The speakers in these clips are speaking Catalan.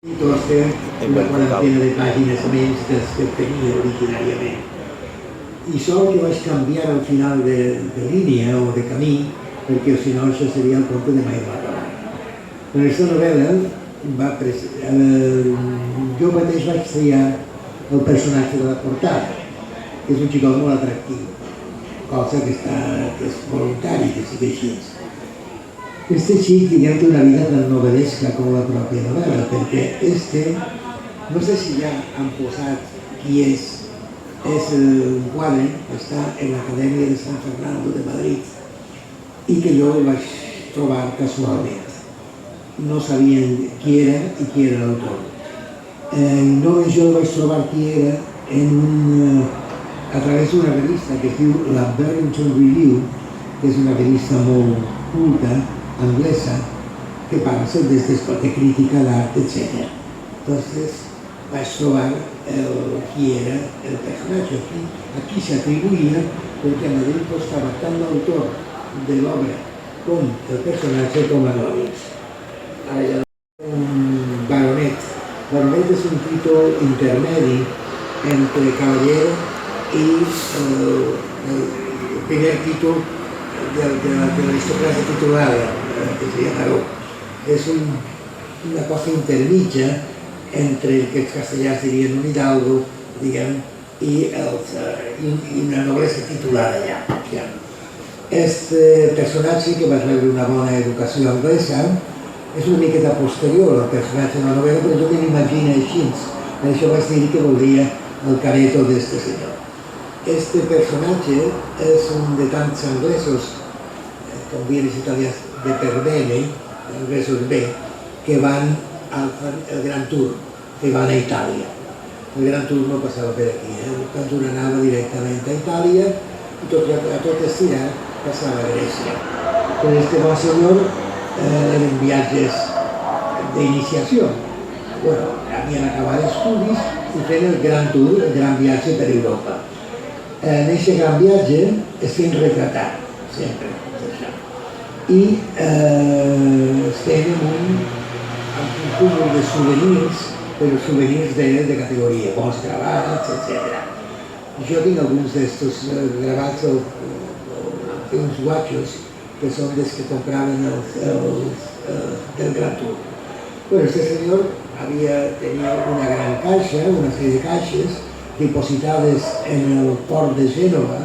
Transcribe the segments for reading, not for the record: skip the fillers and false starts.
Piuttosto una quarantina de pàgines menys dels que tenia originàriament. I sol que vaig canviar al final de línia o de camí, perquè si no això seria el conte de mai acabar. En aquesta novel·la jo mateix vaig triar el personatge de la portada, que és un xicot molt atractiu, cosa que és voluntari, que sigui així. Este xic, diguem, té una vida tan novel·lesca com la pròpia novel·la, perquè no sé si ja han posat qui és un quadre que està en l'Acadèmia de San Fernando de Madrid i que jo el vaig trobar casualment. No sabien qui era i qui era l'autor. Només jo el vaig trobar qui era a través d'una revista que es diu la Burlington Review, que és una revista molt culta, anglesa, que parla de crítica d'art, etc. Entonces vaig trobar qui era el personatge. Aquí s'atribuïa perquè a Madrid estava tant l'autor de l'obra com el personatge com anònims. Ara hi ha un baronet. Baronet és un títol intermedi entre cavaller i el primer títol de l'aristocràcia titulada, que seria baró. És una cosa intermitja entre el que els castellans dirien un hidalgo, diguem, i una noblesa titulada ja. Este personatge, que va rebre una bona educació anglesa, és una miqueta posterior al personatge de la novel·la, però jo me l'imagino així. Per això vaig dir que voldria el careto d'este senyor. Este personatge és un de tants anglesos, com diuen els italians, de per bene, anglesos bé, que van al Gran Tour, que van a Itàlia. El Gran Tour no passava per aquí, el Gran Tour anava directament a Itàlia i a tot estirar passava a Grècia. Però este bon senyor eren viatges d'iniciació. Bueno, havien acabat estudis i feien el Gran Tour, el gran viatge per Europa. En aquest gran viatge es feien retratar, sempre. I estem en un cúmul de souvenirs, però souvenirs de categoria, bons gravats, etc. Jo tinc alguns d'estos gravats o uns guatxos que són dels que compraven del Gran Tour. Bueno, este senyor tenia una gran caixa, una sèrie de caixes dipositades en el port de Gènova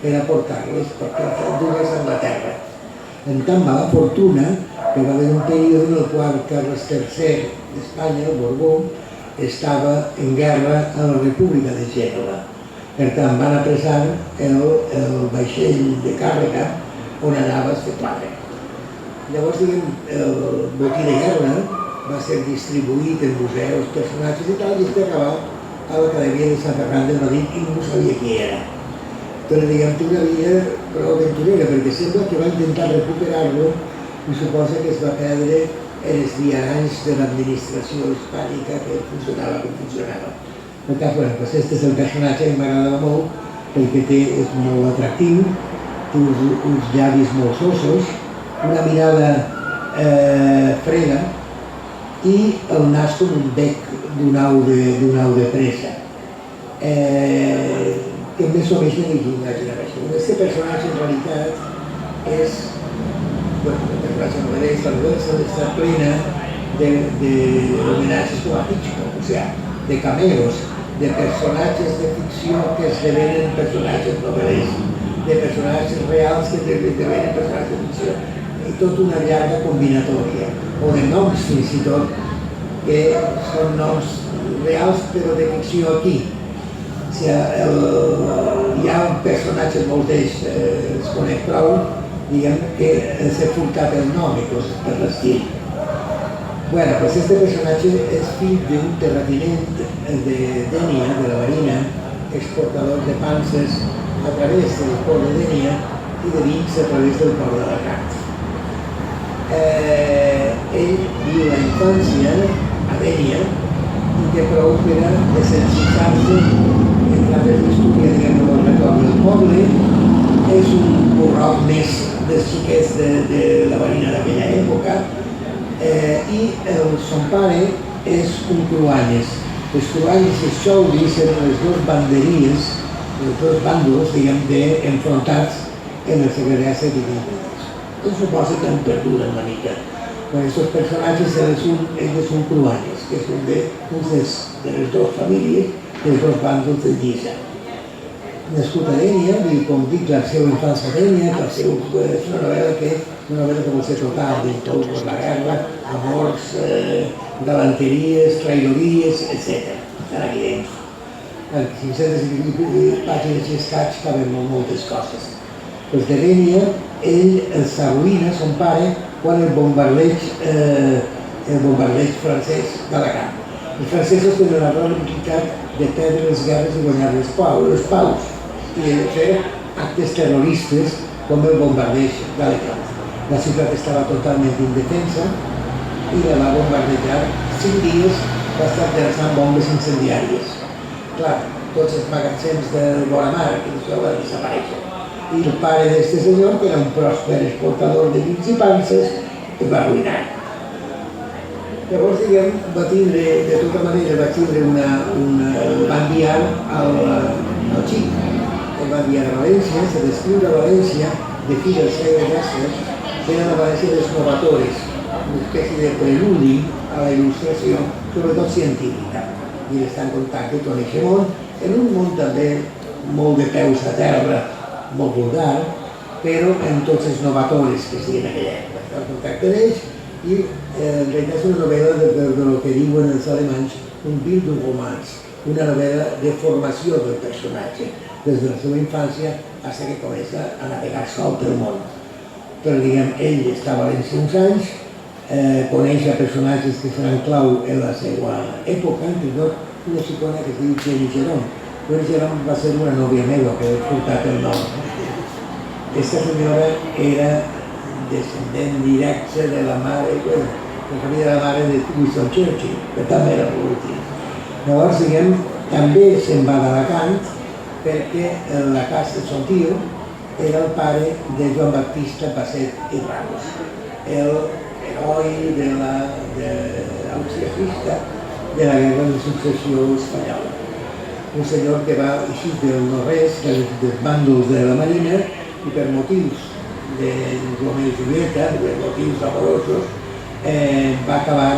per aportar-les perquè dues a Anglaterra. En tan mala fortuna que va haver un període en el qual Carles III d'Espanya, el Borbó, estava en guerra a la República de Gènova. Per tant, van apressar el vaixell de càrrega on anava este quadre. Llavors, diguem, el botí de guerra va ser distribuït en museus, personatges i tal, i es va acabar a l'Acadèmia de Sant Fernando de Madrid i no sabia qui era. Però, diguem, té una vida prou aventurera, perquè sembla que va intentar recuperar-lo i suposa que es va perdre en els viaranys de l'administració hispànica que funcionava com funcionava. En cas, bueno, doncs este és el personatge que m'agradava molt perquè és molt atractiu, té uns llavis molt sossos, una mirada freda i el nas com un bec d'un au de presa. Que més o menys l'imaginava així. Aquest personatge en realitat és, bueno, el personatge novel·lès, la novel·la està plena d'homenatges com a Hitchcock, o sigui, de cameos, de personatges de ficció que esdevenen personatges novel·lès, de personatges reals que esdevenen personatges de ficció, i tot una llarga combinatòria, o de noms fins i tot, que són noms reals però de ficció aquí. Hi ha un personatge, molts d'ells els conec prou, diguem que s'ha furtat el nom i coses per l'estil. Bueno, pues este personatge és fill d'un terratinent de Dénia, de la Marina, exportador de panses a través del port de Dénia i de vins a través del port d'Alacant. Ell viu la infància a Dénia i té prou per a desensitzar-se en la història, diguem, del retorn del poble. És un borroc més dels xiquets de la Marina d'aquella època i son pare és un cruanyes. Les cruanyes i xoudis eren les dues banderies, els dos bàndols, diguem, enfrontats en el segle XVII. Això suposa que han perdut una mica. Aquests personatges ells són cruanyes, que és un de les dues famílies dels dos bàndols de Lliça. Nascut a Dénia, com dic, la seva infància a Dénia, és una novel·la que vol ser total, de tot, la guerra, amors, galanteries, traïdories, etc. Tan evidents. En 500 pàgines i escaig caben moltes coses. Doncs de Dénia, ell s'arruïna, son pare, quan el bombardeig francès d'Alacant. Els francesos tenen la responsabilitat de perdre les guerres i guanyar les paus i de fer actes terroristes com el bombardeig d'Alacant. La ciutat estava totalment indefensa i la va bombardejar 5 dies, va estar llançant bombes incendiàries. Clar, tots els magatzems de vora mar, que això va desaparèixer. I el pare d'aquest senyor, que era un pròsper exportador de vins i panses, es va arruïnar. Llavors, diguem, va tindre, de tota manera, va enviar al xic. El va enviar a València, se descriu a València, de fill del segle d'Asses, que era la València dels novatores, una espècie de preludi a la il·lustració, sobretot científica. I està en contacte amb aquest món, en un món també molt de peus a terra, molt vulgar, però en tots els novatores que estiguin en aquella època. Està en contacte amb ells i en realitat és una novel·la del que diuen els alemanys un Bildungsroman, una novel·la de formació del personatge, des de la seva infància fins que comença a navegar sol pel món. Però, diguem, ell està a València uns anys, coneix a personatges que seran clau en la seva època, fins i tot una xicona que es diu Jenny Jerome. Jenny Jerome va ser una nòvia meva que he portat el nom. Aquesta senyora era descendent directe de la mare, la família de la mare de Winston Churchill, que també era polític. Llavors, diguem, també se'n va d'Alacant perquè la casa de son tio era el pare de Joan Baptista Basset i Ramos, l'heroi de l'austriacista de la guerra de successió espanyola. Un senyor que va eixir del no-res, dels bàndols de la Marina, i per motius de Romeo i Julieta, per motius amorosos, va acabar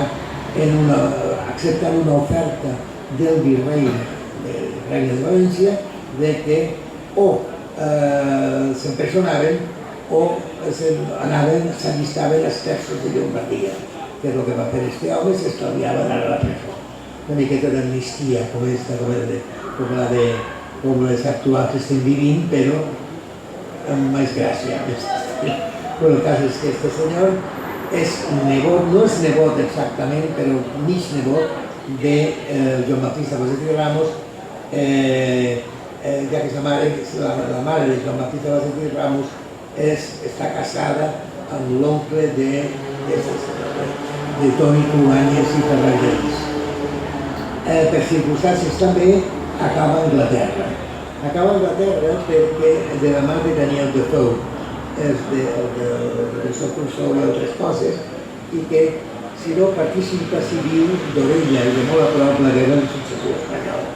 acceptant una oferta del virrei del Regne de València de que o s'empresonaven o s'allistaven els terços de Llombardia, que és el que va fer aquest home, s'estalviava d'anar a la presó. Una miqueta d'amnistia, com les actuals que estem vivint, però amb més gràcia. Però el cas és que aquest senyor és nebot, no és nebot exactament, però mig nebot de Joan Baptista Basset i Ramos, ja que la mare de Joan Baptista Basset i Ramos està casada amb l'oncle de Toni Cruanyes i Ferrer. Per circumstàncies també acaba a Anglaterra. Acaba a Anglaterra perquè de la mà de Daniel Defoe, del seu consol i altres coses, i que si no participa civil d'orella i de molt a prop la guerra de successió espanyola.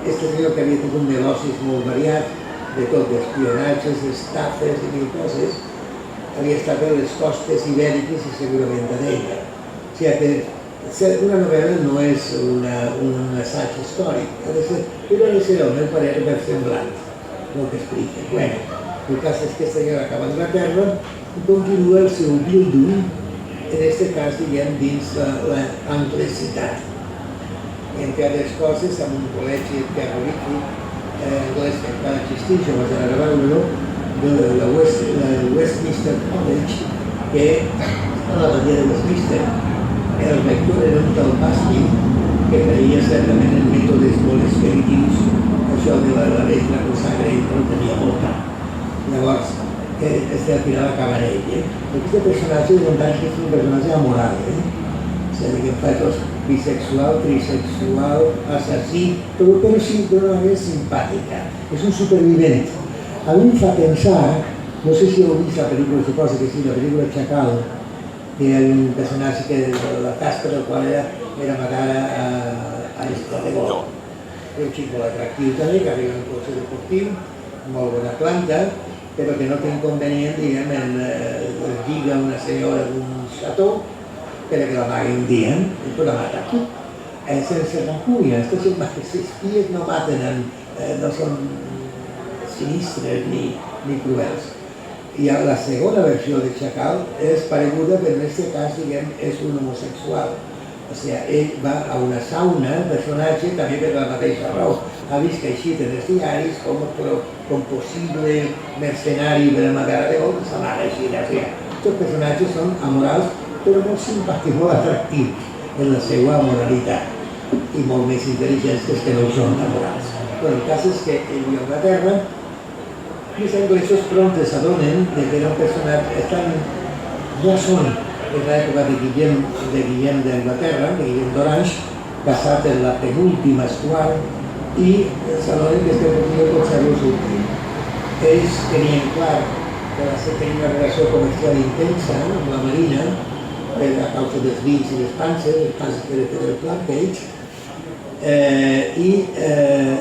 Este senyor que havia tingut negocis molt variats, de tot, d'espionatges, d'estafes i mil coses, havia estat a les costes ibèriques i segurament a ella. O sigui que una novel·la no és un assaig històric, ha de ser el meu parer versemblant, el que explica. Bueno, el cas és que aquest senyor acaba a Anglaterra i continua el seu Bildung, en aquest cas, diguem, dins l'anglesitat. Entre altres coses, amb un col·legi terrorífic anglès que encara existeix, jo vaig anar a veure-lo, de Westminster College, que a la badia de Westminster el rector era un tal Basti que creia certament en mètodes molt expeditius, això de la letra consagre i no tenia molt clar. Llavors, al final acaba en ell. Aquest personatge és un personatge amoral, és a dir, que fa tot bisexual, trisexual, assassí, però sí d'una manera simpàtica. És un supervivent. A mi em fa pensar, no sé si heu vist la pel·lícula, suposo que sí, la pel·lícula Chacal, que era un personatge que la tasca del qual era matar a Estradegó. Un xic molt atractiu també, que arriba en un cotxe deportiu, molt bona planta, però que no té inconvenient, diguem, en lliga una senyora d'un xató per que la magui un dia i per la mata. Sense rancúnia, aquests espies no maten, no són sinistres ni cruels. I la segona versió de Chacal és pareguda, però en aquest cas, diguem, és un homosexual. O sigui, ell va a una sauna, el personatge, també per la mateixa raó. Ha vist que així en els diaris com possible mercenari per amagar a Déu, s'amaga així. Els personatges són amorals, però molt simpàtics, molt atractius en la seva moralitat i molt més intel·ligents que els que no són amorals. Però el cas és que ell i Anglaterra, els anglesos prompte s'adonen que era un personatge, ja són en l'època de Guillem d'Anglaterra, de Guillem d'Orange, casat en la penúltima Stuart, i s'adonen que este podia pot ser l'últim. Ells tenien clar que tenien una relació comercial intensa amb la marina, a causa dels vins i les panses que era el Plantage, i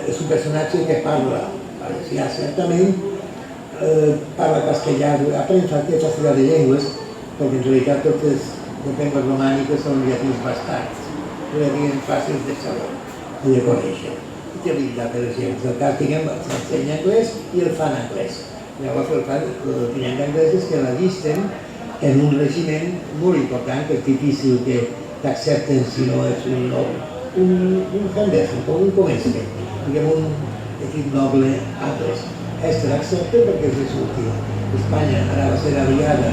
és un personatge que parla valencià, certament, parla castellà, aprèn facilitat de llengües, perquè en realitat totes les llengües romàniques són llatins bastards, relativament fàcils de saber i de conèixer. I té habilitat per les llengües. El cas, diguem, s'ensenya anglès i el fan anglès. Llavors el tinent d'anglès és que l'allisten en un regiment molt important, que és difícil que t'accepten si no és un Henderson, com un comestre, diguem un equip noble anglès. Este l'accepta perquè és útil. Espanya anava a ser aliada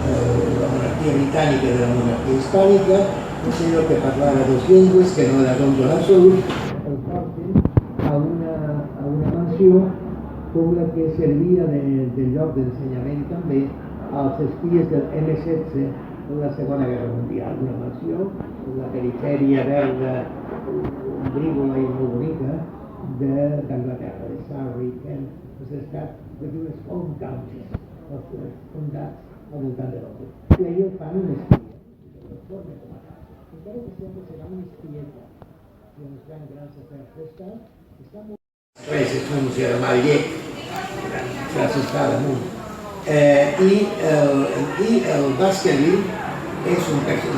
la monarquia britànica de la monarquia hispànica, un senyor que parlava dos llengües, que no era tonto en absolut, el porten a una mansió com la que servia de lloc d'ensenyament també als espies del M16 en la Segona Guerra Mundial. Una mansió en la perifèria verda, ombrívola i molt bonica d'Anglaterra, de Surrey, Kent, els estats de les home counties, els condats al voltant de l'Ombra. I ahir el fan un espia, el forma com a tal. Encara que sempre serà un espieta, i on es fan grans afers d'estat, està molt... Res, és un museu de mal llet, franciscà damunt. I el Baskerville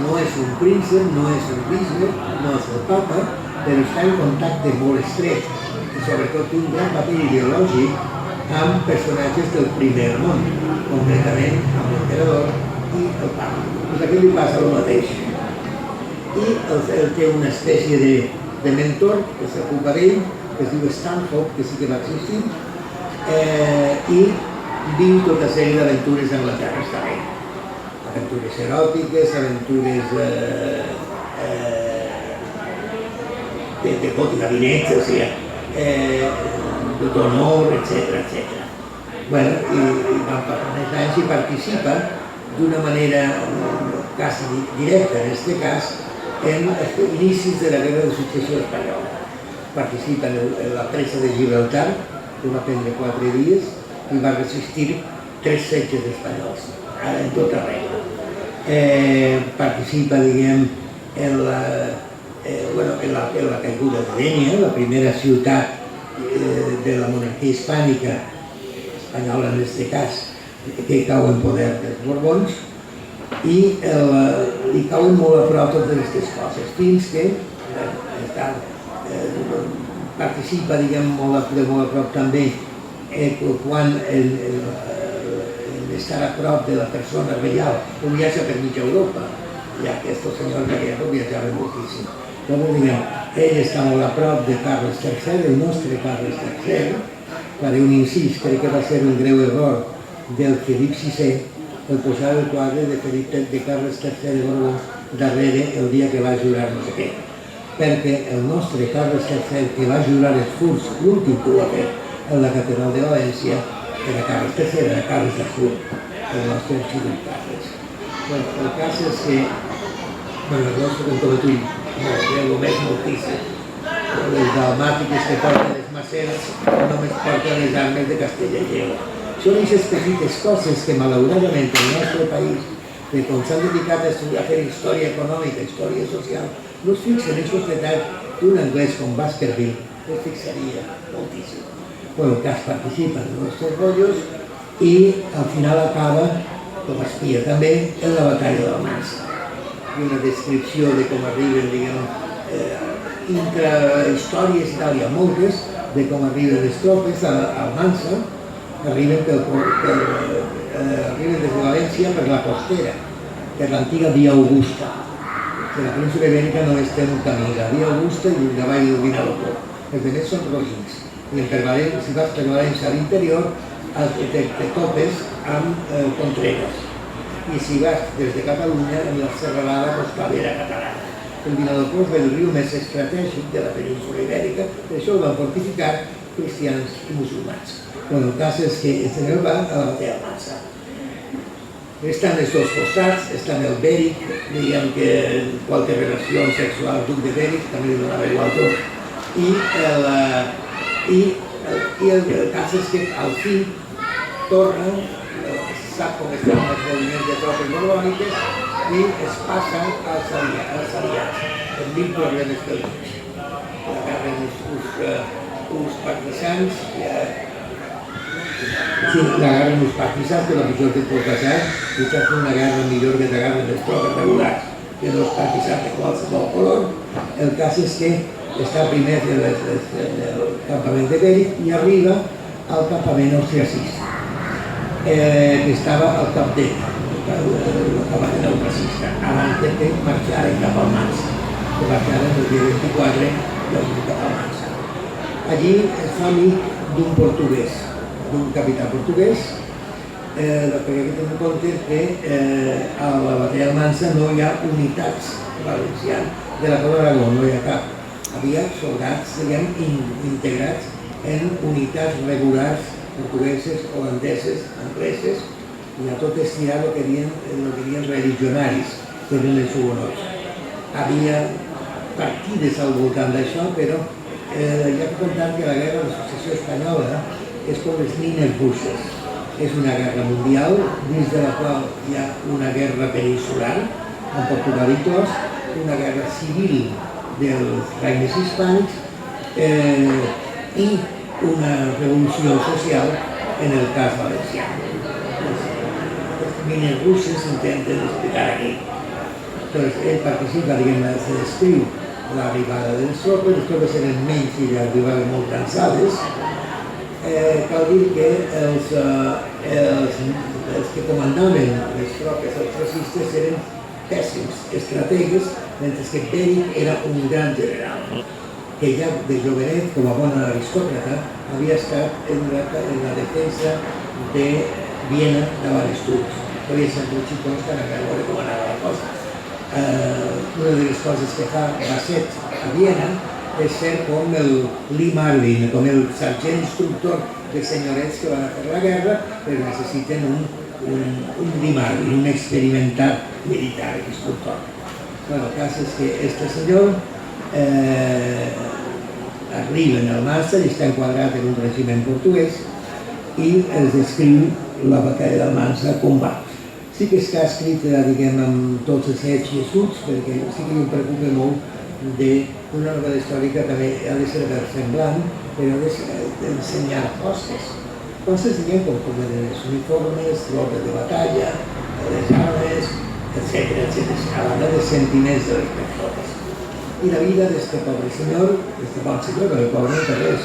no és un príncep, no és un bisbe, no és el papa, però està en contacte molt estret i sobretot un gran paper ideològic amb personatges del primer món, concretament amb l'emperador i el papa. Doncs aquí li passa el mateix. I ell té una espècie de mentor que s'ocupa d'ell, que es diu Stanhope, que sí que va existir, i viu tota sèrie d'aventures a Anglaterra, està bé. Aventures eròtiques, aventures de pot i gabinet, o sigui, d'honor, etc. Bueno, i van passant els anys i participa d'una manera quasi directa, en aquest cas, en els inicis de la Guerra de Successió Espanyola. Participa en la presa de Gibraltar, que va prendre 4 dies, i va resistir 3 setges espanyols, ara en tot arreu. Participa, diguem, en la caiguda de Dénia, la primera ciutat de la monarquia hispànica, espanyola en aquest cas, que cau en poder dels Borbons, i cauen molt a prop totes aquestes coses, fins que participa, diguem, molt a prop també quan estar a prop de la persona reial, un viatge per mitja Europa, ja que aquests senyors de guerra viatjaven moltíssim. Doncs, diguem, ell està molt a prop de Carles III, el nostre Carles III, faré un incís, crec que va ser un greu error del Felip VI, el posar el quadre de Carles III de Borbó darrere el dia que va jurar no sé què. Perquè el nostre Carles III, que va jurar els furs, l'últim que ho va fer en la catedral de València, era Carles III, era Carles de Fur, el nostre arxiu Carles. El cas és que, el nostre contovetull, el més moltíssim, les dalmàtiques que porten les maceres només porten les armes de Castella i Lleó. Són aquestes petites coses que malauradament en el nostre país que com s'han dedicat a fer història econòmica, història social, no es fixen en aquests detalls que un anglès com Baskerville es fixaria moltíssim. Bueno, el cas participa en aquests rotllos i al final acaba, com a espia també, en la batalla d'Almansa. I una descripció de com arriben, diguem, intrahistòries i tal, hi ha moltes, de com arriben les tropes a Almansa, arriben des de València per la costera, per l'antiga Via Augusta, que la península ibèrica no té un camí, la Via Augusta i la vall del Vinalopó. Els altres són roïns. I si vas per València a l'interior, te topes amb Contreras. I si vas des de Catalunya, en la serralada costalera catalana. El Vinalopó és el riu més estratègic de la península ibèrica, per això el van fortificar cristians i musulmans. Bueno, el cas és que el senyor va a la batalla d'Almansa. Estan els dos costats, estan el Bèric, diguem que qualque relació sexual al duc de Bèric, també li donava igual tot, i el cas és que al fi torna, sap com estan els moviments de tropes borbòniques i es passa als aliats, amb 1000 problemes polítics. Agarren uns partisans, l'agarren uns partisans, que la pitjor que et pot passar, i estàs fent una guerra millor que t'agarren les tropes regulars, que dos partisans de qualsevol color. El cas és que està primer en el campament de Bèric i arriba al campament austriacista, que estava al Capdet, el campament austriacista, abans que marxaren cap al Mansa, que marxaren el dia 24 cap al Mansa. Allí es fa amic d'un portuguès, d'un capità portuguès, perquè hay que tenir en compte que a la batalla d'Almansa no hi ha unitats valencianes de la Cova d'Aragó, no hi ha cap. Havia soldats, diguem, integrats en unitats regulars portugueses, holandeses, angleses, i a tot estirar el que dien religionaris, que eren els hugonots. Havia partides al voltant d'això, però hi ha que comptar que la guerra de successió espanyola és com les mines russes. És una guerra mundial, dins de la qual hi ha una guerra peninsular, amb Portugal inclòs, una guerra civil dels regnes hispànics i una revolució social en el cas valencià. Les mines russes s'intenten explicar aquí. Entonces, ell participa, diguem-ne, se descriu l'arribada de les tropes eren menys i arribaven molt cansades. Cal dir que els que comandaven les tropes austriacistes eren pèssims estrategues, mentre que Bèric era un gran general, que ja de jovenet, com a bon aristòcrata, havia estat en la defensa de Viena davant els turcs. Havia estat un xicons que anava a veure com anava la cosa. Una de les coses que fa Basset a Viena és ser com el Lee Marvin, com el sergent instructor de senyorets que van a fer la guerra, però necessiten un Lee Marvin, un experimentat militar instructor. Bueno, el cas és que este senyor arriba en Almansa i està enquadrat en un regiment portuguès i es descriu la batalla d'Almansa com va. Sí que està escrita, diguem, amb tots els fets i escuts, perquè sí que em preocupa molt d'una novel·la històrica també ha de ser versemblant, però ha d'ensenyar coses. Coses, diguem, com els uniformes, l'ordre de batalla, les armes, etc. A banda de sentiments de les persones. I la vida d'este pobre senyor, d'este bon senyor, que el pobre no té res,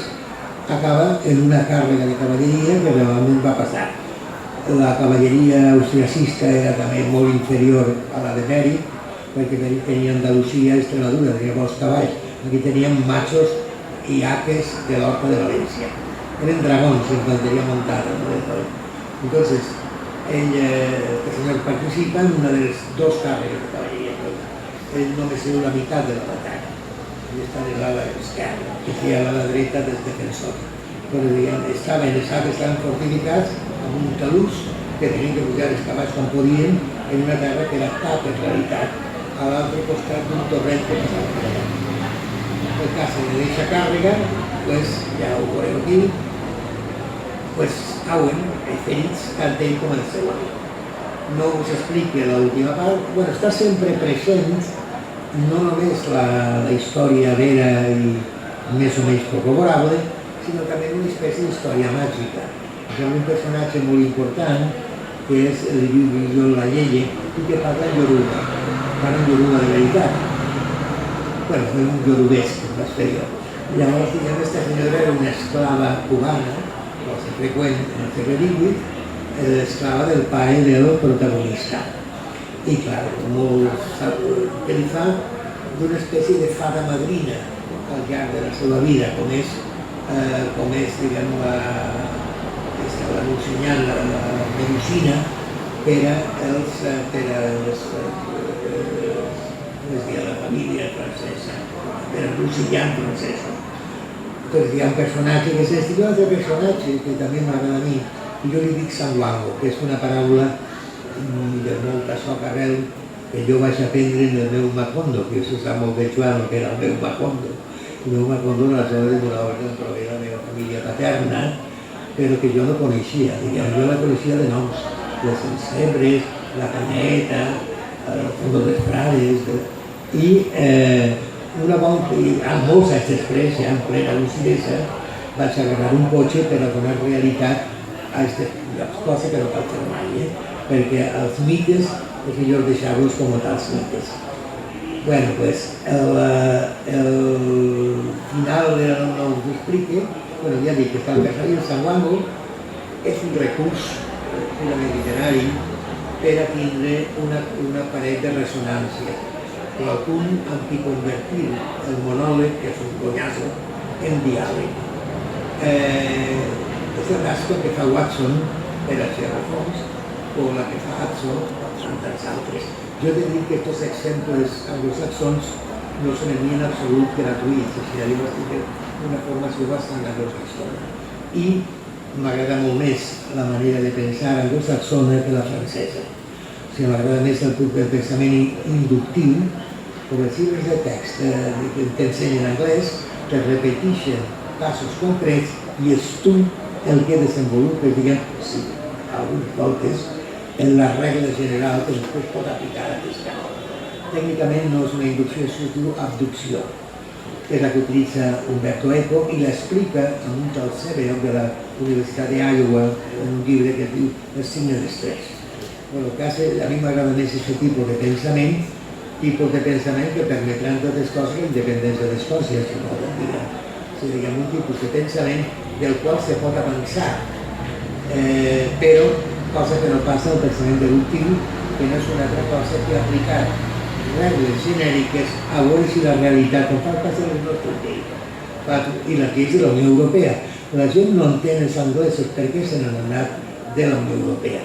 acaba en una càrrega de cavalleria que realment va passar. La cavalleria austriacista era també molt inferior a la de Bèric, perquè Bèric tenia Andalusia i Extremadura, tenia molts cavalls. Aquí teníem machos i aques de l'Horta de València. Eren dragons, infanteria montada. Entonces, el senyor participa en una de les dos càrregues de cavalleria. Ell només veu la meitat de la batalla. Ell està de l'ala esquerra, que feia a l'ala dreta dels defensors. Però estaven fortificats amb un talús que tenien que pujar els cavalls com podien en una terra que era tapa en realitat a l'altre costat d'un torrent que passava per allà. El cas de aquesta càrrega, ja ho veureu aquí, cauen ferits tant ell com el seu amic. no us expliqui l'última part, bueno, està sempre present no només la història vera i més o menys corroborable, sinó també una espècie d'història màgica. Hi ha un personatge molt important, que és el Yugi Layeye, i que parla en Yoruba. Parla en Yoruba de veritat. Bueno, és un yorubès, que vas fer jo. Llavors, diguem, aquesta senyora era una esclava cubana, cosa freqüent en el segle XVIII, l'esclava del pare del protagonista. I, clar, que li fa d'una espècie de fada madrina al llarg de la seva vida, com és, diguem, l'ensenyant la medicina per a la família francesa, per a l'ensenyant francesa. Entonces, hi ha un personatge que és este, i un altre personatge que també m'agrada a mi, i jo li dic sanguango, que és una paraula de molta soc arrel que jo vaig aprendre en el meu macondo, que això està molt bé Joan, que era el meu macondo. El meu macondo la seva de una obra que em prové de la meva família paterna, però que jo no coneixia, diguem, jo la coneixia de noms, les Encebres, la Caneta, el Fondo dels Frares, i amb molts anys després, ja en plena lucidesa, vaig agarrar un cotxe per a donar realitat a aquestes coses que no cal fer mai, perquè els mites és millor deixar-los com a tals mites. Bueno, pues, el final no us ho explique, bueno, ja dic que està el personatge, el sanguango és un recurs purament literari per a tindre una paret de ressonància, qualcun amb qui convertir el monòleg, que és un conyazo, en diàleg. És el cas que fa Watson per a Sherlock Holmes, o la que fa Hudson, són tants altres. Jo he de dir que aquests exemples anglosaxons no són en mi en absolut gratuïts, és a dir, una formació bastant anglosaxona. I m'agrada molt més la manera de pensar anglosaxona que la francesa. O sigui, m'agrada més el pensament inductiu, com els llibres de text que t'ensenyen en anglès, que repeteixen passos concrets i és tu el que desenvolupes, diguem, sí, algunes voltes, en la regla general que després pot aplicar a aquesta. Tècnicament no és una inducció, és una abducció, que és la que utilitza Umberto Eco i l'explica en un tal Severo de la Universitat d'Iowa en un llibre que es diu El signe d'estrès. Bueno, a mi m'agrada més aquest tipus de pensament que permetran totes coses la independència d'Escòcia, si no ho diria. És a dir, un tipus de pensament del qual se pot avançar, però cosa que no passa al pensament deductiu, que no és una altra cosa que aplicar regles genèriques a veure si la realitat, com fa el cas de les nostres lleis i les lleis de la Unió Europea. La gent no entén els anglesos per què se n'han anat de la Unió Europea.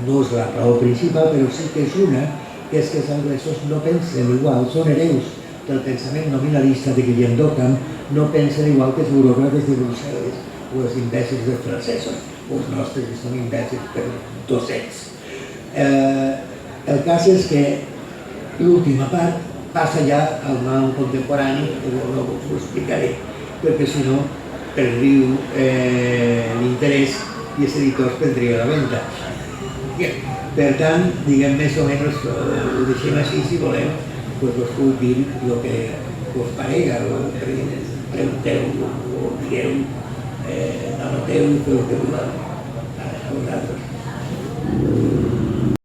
No és la raó principal, però sí que és una, que és que els anglesos no pensen igual, són hereus del pensament nominalista de Guillem d'Occam, no pensen igual que els buròcrates de Brussel·les o els imbècils dels francesos, o els nostres que són imbècils per dossets. El cas és que l'última part passa ja al món contemporani, no us ho explicaré, perquè si no perdriu l'interès i els editors prendria la venda. Per tant, diguem, més o menys ho deixem així, si voleu, pues us puc dir el que us parega, pregunteu o digueu, anoteu i feu el que voleu a vosaltres.